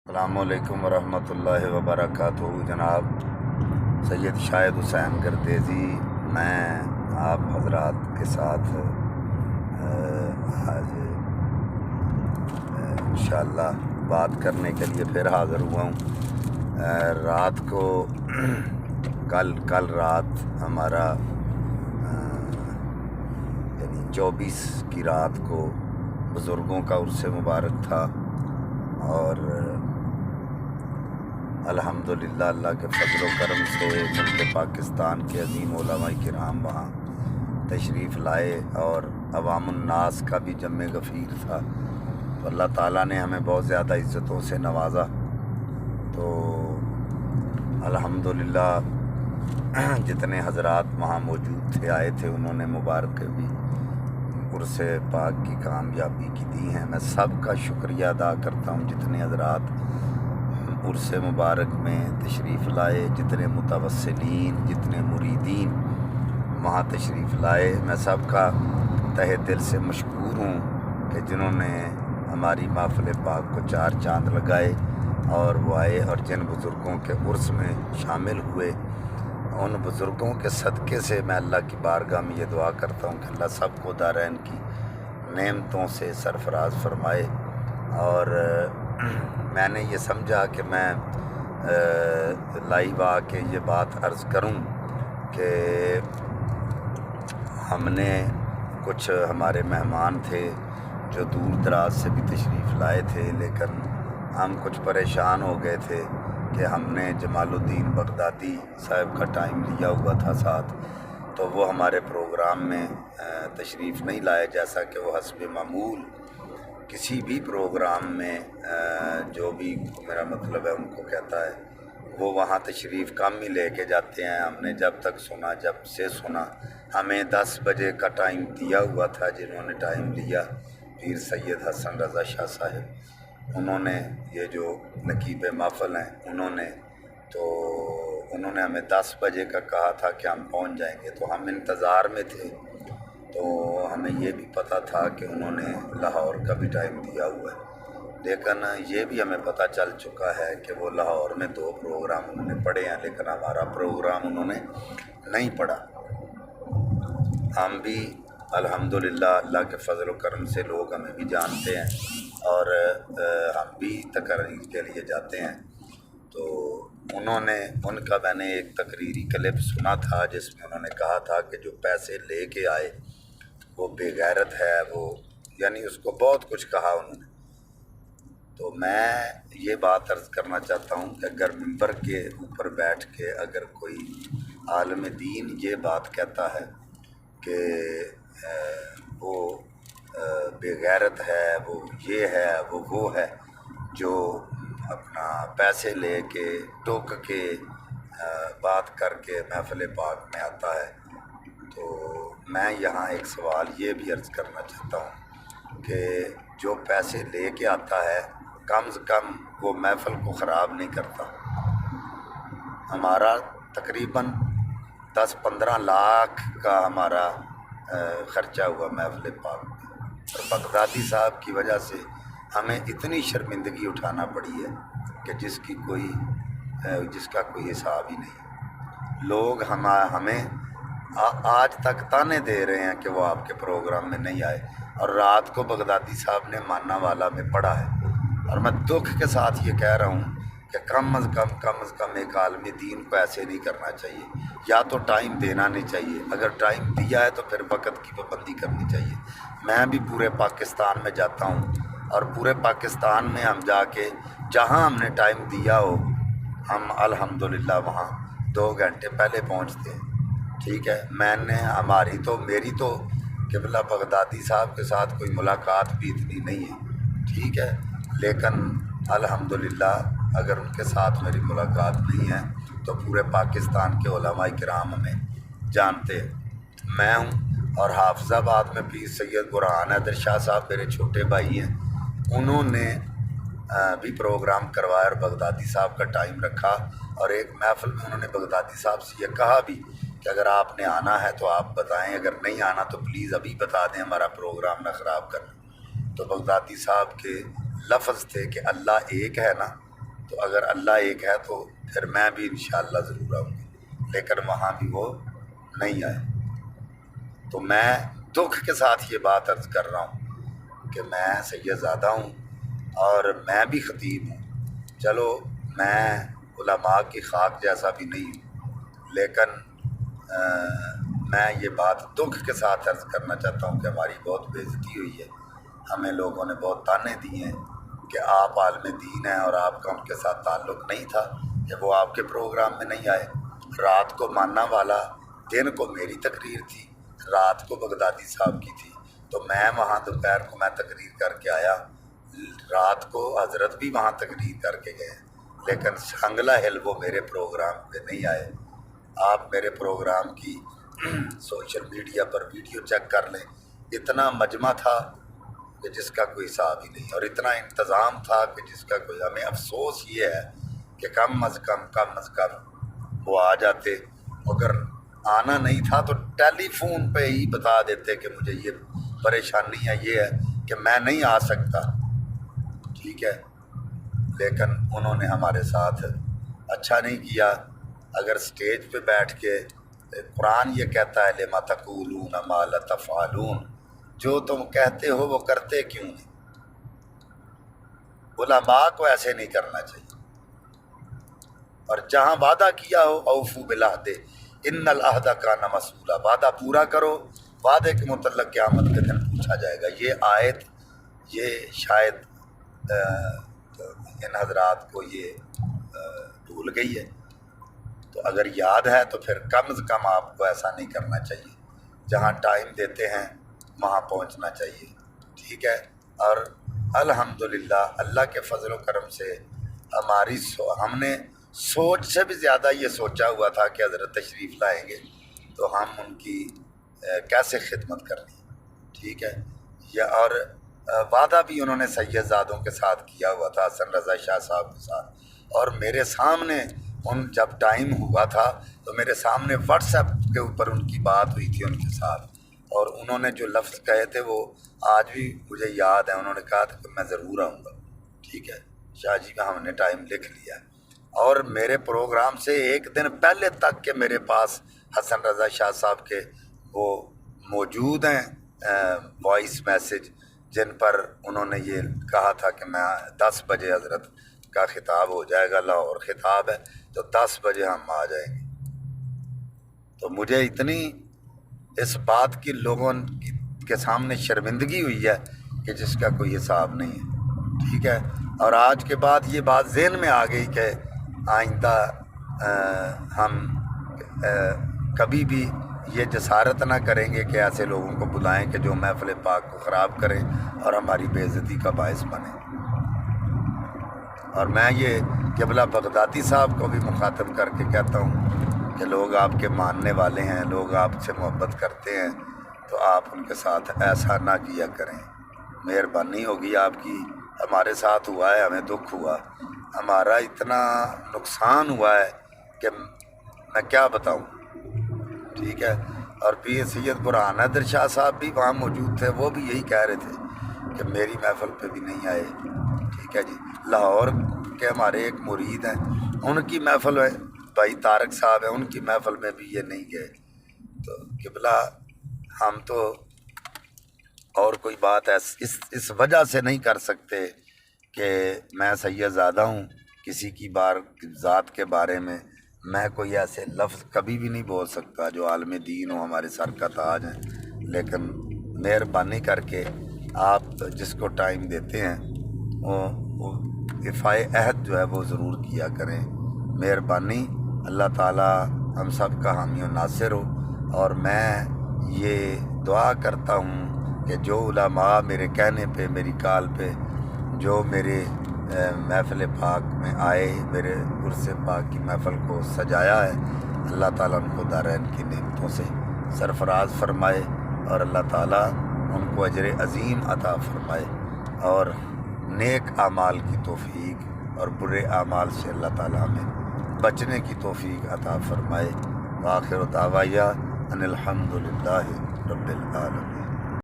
السلام علیکم ورحمۃ اللہ وبرکاتہ۔ جناب سید شاہد حسین گردیزی میں آپ حضرات کے ساتھ آج انشاءاللہ بات کرنے کے لیے پھر حاضر ہوا ہوں۔ رات کو کل رات ہمارا یعنی 24 کی رات کو بزرگوں کا عرس مبارک تھا، اور الحمدللہ اللہ کے فضل و کرم سے ملک پاکستان کے عظیم علماء کرام وہاں تشریف لائے، اور عوام الناس کا بھی جمع غفیر تھا، تو اللہ تعالیٰ نے ہمیں بہت زیادہ عزتوں سے نوازا۔ تو الحمدللہ جتنے حضرات وہاں موجود تھے، آئے تھے، انہوں نے مبارک بھی عرس پاک کی کامیابی کی دی ہیں۔ میں سب کا شکریہ ادا کرتا ہوں، جتنے حضرات عرس مبارک میں تشریف لائے، جتنے متوسلین، جتنے مریدین وہاں تشریف لائے، میں سب کا تہہ دل سے مشکور ہوں کہ جنہوں نے ہماری محفل پاک کو چار چاند لگائے اور وہ آئے، اور جن بزرگوں کے عرس میں شامل ہوئے، ان بزرگوں کے صدقے سے میں اللہ کی بارگاہ میں یہ دعا کرتا ہوں کہ اللہ سب کو دارین کی نعمتوں سے سرفراز فرمائے۔ اور میں نے یہ سمجھا کہ میں لائیو آ کے یہ بات عرض کروں کہ ہم نے کچھ ہمارے مہمان تھے جو دور دراز سے بھی تشریف لائے تھے، لیکن ہم کچھ پریشان ہو گئے تھے کہ ہم نے جمال الدین بغدادی صاحب کا ٹائم لیا ہوا تھا ساتھ، تو وہ ہمارے پروگرام میں تشریف نہیں لائے، جیسا کہ وہ حسب معمول کسی بھی پروگرام میں جو بھی میرا مطلب ہے ان کو کہتا ہے، وہ وہاں تشریف کم ہی لے کے جاتے ہیں۔ ہم نے جب تک سنا، جب سے سنا، ہمیں 10 بجے کا ٹائم دیا ہوا تھا، جنہوں نے ٹائم لیا پیر سید حسن رضا شاہ صاحب، انہوں نے یہ جو نقیب محفل ہیں انہوں نے ہمیں 10 بجے کا کہا تھا کہ ہم پہنچ جائیں گے، تو ہم انتظار میں تھے۔ تو ہمیں یہ بھی پتہ تھا کہ انہوں نے لاہور کا بھی ٹائم دیا ہوا ہے، لیکن یہ بھی ہمیں پتہ چل چکا ہے کہ وہ لاہور میں 2 پروگرام انہوں نے پڑھے ہیں، لیکن ہمارا پروگرام انہوں نے نہیں پڑھا۔ ہم بھی الحمدللہ اللہ کے فضل و کرم سے لوگ ہمیں بھی جانتے ہیں، اور ہم بھی تقریر کے لیے جاتے ہیں۔ تو ان کا میں نے ایک تقریری کلپ سنا تھا جس میں انہوں نے کہا تھا کہ جو پیسے لے کے آئے وہ بے غیرت ہے، وہ یعنی اس کو بہت کچھ کہا انہوں نے۔ تو میں یہ بات عرض کرنا چاہتا ہوں کہ اگر ممبر کے اوپر بیٹھ کے اگر کوئی عالم دین یہ بات کہتا ہے کہ وہ بے غیرت ہے، وہ یہ ہے، وہ ہے، جو اپنا پیسے لے کے ٹوک کے بات کر کے محفل پاک میں آتا ہے، تو میں یہاں ایک سوال یہ بھی عرض کرنا چاہتا ہوں کہ جو پیسے لے کے آتا ہے کم از کم وہ محفل کو خراب نہیں کرتا۔ ہمارا تقریباً 10-15 لاکھ کا ہمارا خرچہ ہوا محفل پاک میں، اور بغدادی صاحب کی وجہ سے ہمیں اتنی شرمندگی اٹھانا پڑی ہے کہ جس کا کوئی حساب ہی نہیں۔ لوگ ہمیں آج تک تانے دے رہے ہیں کہ وہ آپ کے پروگرام میں نہیں آئے، اور رات کو بغدادی صاحب نے ماننا والا میں پڑھا ہے، اور میں دکھ کے ساتھ یہ کہہ رہا ہوں کہ کم از کم ایک عالم دین کو ایسے نہیں کرنا چاہیے، یا تو ٹائم دینا نہیں چاہیے، اگر ٹائم دیا ہے تو پھر وقت کی پابندی کرنی چاہیے۔ میں بھی پورے پاکستان میں جاتا ہوں، اور پورے پاکستان میں ہم جا کے جہاں ہم نے ٹائم دیا ہو، ہم الحمدللہ وہاں 2 گھنٹے پہلے پہنچتے ہیں، ٹھیک ہے۔ میری تو قبلہ بغدادی صاحب کے ساتھ کوئی ملاقات بھی اتنی نہیں ہے، ٹھیک ہے، لیکن الحمدللہ اگر ان کے ساتھ میری ملاقات نہیں ہے تو پورے پاکستان کے علماء کرام ہمیں جانتے ہیں۔ میں ہوں، اور حافظ آباد میں پیر سید برہان حیدر شاہ صاحب میرے چھوٹے بھائی ہیں، انہوں نے بھی پروگرام کروایا اور بغدادی صاحب کا ٹائم رکھا، اور ایک محفل میں انہوں نے بغدادی صاحب سے یہ کہا بھی کہ اگر آپ نے آنا ہے تو آپ بتائیں، اگر نہیں آنا تو پلیز ابھی بتا دیں، ہمارا پروگرام نہ خراب کرنا۔ تو بغدادی صاحب کے لفظ تھے کہ اللہ ایک ہے نا، تو اگر اللہ ایک ہے تو پھر میں بھی انشاءاللہ ضرور آؤں گا، لیکن وہاں بھی وہ نہیں آئے۔ تو میں دکھ کے ساتھ یہ بات عرض کر رہا ہوں کہ میں سید زادہ ہوں اور میں بھی خطیب ہوں، چلو میں علماء کی خاک جیسا بھی نہیں ہوں، لیکن میں یہ بات دکھ کے ساتھ عرض کرنا چاہتا ہوں کہ ہماری بہت بے عزتی ہوئی ہے، ہمیں لوگوں نے بہت طعنے دیے ہیں کہ آپ عالم دین ہیں اور آپ کا ان کے ساتھ تعلق نہیں تھا کہ وہ آپ کے پروگرام میں نہیں آئے۔ رات کو ماننا والا، دن کو میری تقریر تھی، رات کو بغدادی صاحب کی تھی، تو میں وہاں دوپہر کو میں تقریر کر کے آیا، رات کو حضرت بھی وہاں تقریر کر کے گئے، لیکن شنگلہ ہل وہ میرے پروگرام پہ نہیں آئے۔ آپ میرے پروگرام کی سوشل میڈیا پر ویڈیو چیک کر لیں، اتنا مجمع تھا کہ جس کا کوئی حساب ہی نہیں، اور اتنا انتظام تھا کہ جس کا کوئی، ہمیں افسوس یہ ہے کہ کم از کم وہ آ جاتے، اگر آنا نہیں تھا تو ٹیلی فون پہ ہی بتا دیتے کہ مجھے یہ پریشانی ہے، یہ ہے کہ میں نہیں آ سکتا، ٹھیک ہے، لیکن انہوں نے ہمارے ساتھ اچھا نہیں کیا۔ اگر سٹیج پہ بیٹھ کے قرآن یہ کہتا ہے لما تقولون ما لا تفعلون، جو تم کہتے ہو وہ کرتے کیوں نہیں؟ علماء کو ایسے نہیں کرنا چاہیے، اور جہاں وعدہ کیا ہو اوفو بالعہد ان العہد کان مسئولا، وعدہ پورا کرو، وعدے کے متعلق قیامت کے دن پوچھا جائے گا۔ یہ آیت یہ شاید ان حضرات کو یہ بھول گئی ہے، تو اگر یاد ہے تو پھر کم از کم آپ کو ایسا نہیں کرنا چاہیے، جہاں ٹائم دیتے ہیں وہاں پہنچنا چاہیے، ٹھیک ہے۔ اور الحمدللہ اللہ کے فضل و کرم سے ہم نے سوچ سے بھی زیادہ یہ سوچا ہوا تھا کہ حضرت تشریف لائیں گے تو ہم ان کی کیسے خدمت کرنی، ٹھیک ہے۔ یہ اور وعدہ بھی انہوں نے سید زادوں کے ساتھ کیا ہوا تھا، حسن رضا شاہ صاحب کے ساتھ، اور میرے سامنے جب ٹائم ہوا تھا تو میرے سامنے واٹس ایپ کے اوپر ان کی بات ہوئی تھی ان کے ساتھ، اور انہوں نے جو لفظ کہے تھے وہ آج بھی مجھے یاد ہے۔ انہوں نے کہا تھا کہ میں ضرور آؤں گا، ٹھیک ہے شاہ جی کا ہم نے ٹائم لکھ لیا، اور میرے پروگرام سے ایک دن پہلے تک کہ میرے پاس حسن رضا شاہ صاحب کے وہ موجود ہیں وائس میسج، جن پر انہوں نے یہ کہا تھا کہ میں 10 بجے حضرت کا خطاب ہو جائے گا، لاہور خطاب ہے تو 10 بجے ہم آ جائیں گے۔ تو مجھے اتنی اس بات کی لوگوں کے سامنے شرمندگی ہوئی ہے کہ جس کا کوئی حساب نہیں ہے، ٹھیک ہے۔ اور آج کے بعد یہ بات ذہن میں آ گئی کہ آئندہ ہم کبھی بھی یہ جسارت نہ کریں گے کہ ایسے لوگوں کو بلائیں کہ جو محفل پاک کو خراب کریں اور ہماری بے عزتی کا باعث بنیں۔ اور میں یہ قبلہ بغدادی صاحب کو بھی مخاطب کر کے کہتا ہوں کہ لوگ آپ کے ماننے والے ہیں، لوگ آپ سے محبت کرتے ہیں، تو آپ ان کے ساتھ ایسا نہ کیا کریں، مہربانی ہوگی آپ کی۔ ہمارے ساتھ ہوا ہے، ہمیں دکھ ہوا، ہمارا اتنا نقصان ہوا ہے کہ میں کیا بتاؤں، ٹھیک ہے۔ اور پیر سید برہان حیدر شاہ صاحب بھی وہاں موجود تھے، وہ بھی یہی کہہ رہے تھے کہ میری محفل پہ بھی نہیں آئے، ٹھیک ہے جی۔ لاہور کے ہمارے ایک مرید ہیں، ان کی محفل ہے، بھائی طارق صاحب ہیں، ان کی محفل میں بھی یہ نہیں گئے۔ تو قبلہ ہم تو اور کوئی بات اس وجہ سے نہیں کر سکتے کہ میں سید زادہ ہوں، کسی کی ذات کے بارے میں میں کوئی ایسے لفظ کبھی بھی نہیں بول سکتا جو عالم دین ہو، ہمارے سر کا تاج ہیں، لیکن مہربانی کر کے آپ جس کو ٹائم دیتے ہیں وہ وفائے عہد جو ہے وہ ضرور کیا کریں، مہربانی۔ اللہ تعالیٰ ہم سب کا حامی و ناصر ہو، اور میں یہ دعا کرتا ہوں کہ جو علماء میرے کہنے پہ، میری کال پہ، جو میرے محفل پاک میں آئے، میرے عرس پاک کی محفل کو سجایا ہے، اللہ تعالیٰ ان کو دارین کی نعمتوں سے سرفراز فرمائے، اور اللہ تعالیٰ ان کو اجر عظیم عطا فرمائے، اور نیک اعمال کی توفیق اور برے اعمال سے اللہ تعالیٰ ہمیں بچنے کی توفیق عطا فرمائے۔ وآخر دعوایا ان الحمد للہ رب العالمین۔